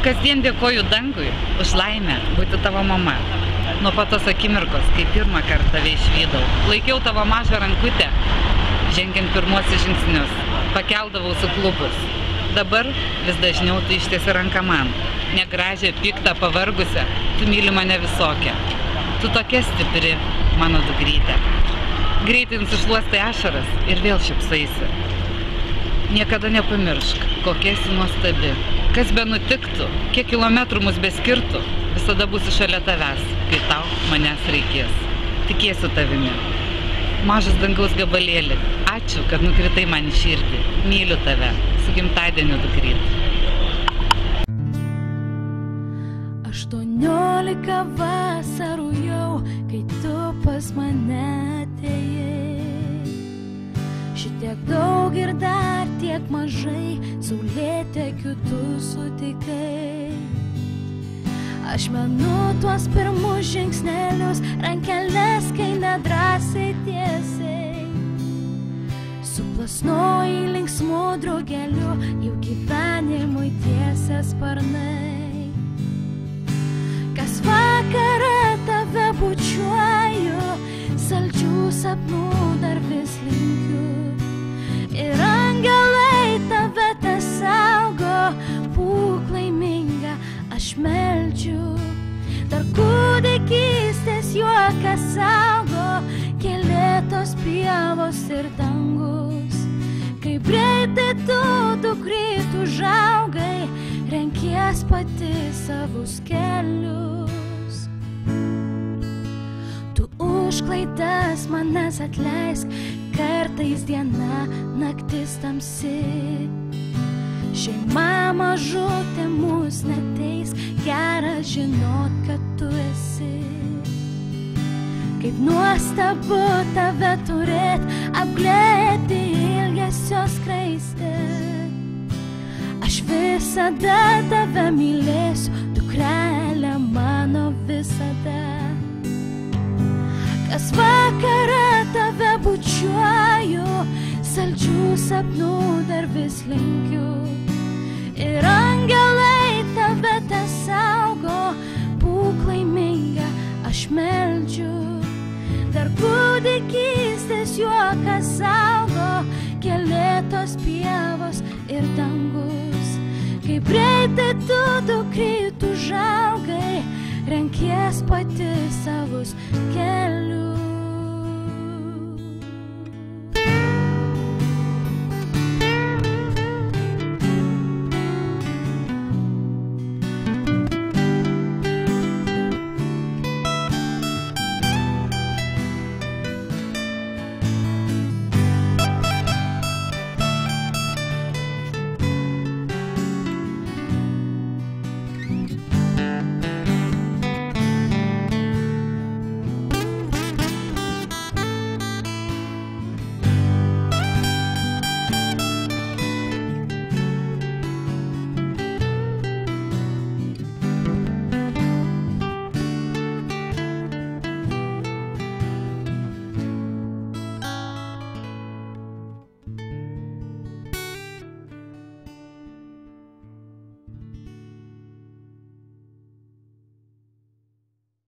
Kasdien dėkoju dangui už laimę būti tavo mama. Nuo pat tos akimirkos, kai pirmą kartą tave išvydau, laikiau tavo mažą rankutę, žengiant pirmuosius žingsnius, pakeldavau suklupus. Dabar vis dažniau tu ištiesi ranką man, negražią, piktą, pavargusią, tu myli mane visokią. Tu tokia stipri, mano dukrytė. Greitai nusišluostai ašaras ir vėl šypsaisi. Niekada nepamiršk, kokia esi nuostabi. Kas be nutiktų, kiek kilometrų mus beskirtų, visada būsiu šalia tavęs, kai tau manęs reikės. Tikėsiu tavimi. Mažas dangaus gabalėlį, ačiū, kad nukritai man į širdį. Myliu tave, su gimtadieniu dukryt. 18 vasarų jau, kai tu pas mane atėjai. Šitiek daug ir dar tiek mažai, saulėtekių tu sutikai. Aš menu tuos pirmus žingsnelius, rankeles, kai nedrąsiai tiesiai. Suplasnoji linksmų draugelių, jau gyvenimui tiesia sparnai. Kas vakarą tave bučiuoju, saldžių sapnų dar vis linkiu. Ir angelai tave tesaugo, būk laiminga, aš meldžiu. Dar kūdikystės juokas saugo, kelėtos pievos ir dangus. Kaip greitai tu dukryt užaugai, renkies pati savus kelius. Tu už klaidas manęs atleisk, kartais diena, naktis tamsi. Šeima mažutė mus neteis, gera žinot, kad tu esi. Kaip nuostabu tave turėt, apglėbti ilgesio skraistę. Aš visada tave mylėsiu, dukrelė mano visada. Kas vakarą tave bučiuoju, saldžių sapnų dar vis linkiu. Ir angelai tave tesaugo, būk laiminga, aš meldžiu. Dar kūdikystės juokas saugo, kelėtos pievos ir dangus. Kaip greitai tu dukryt užaugai, renkies pati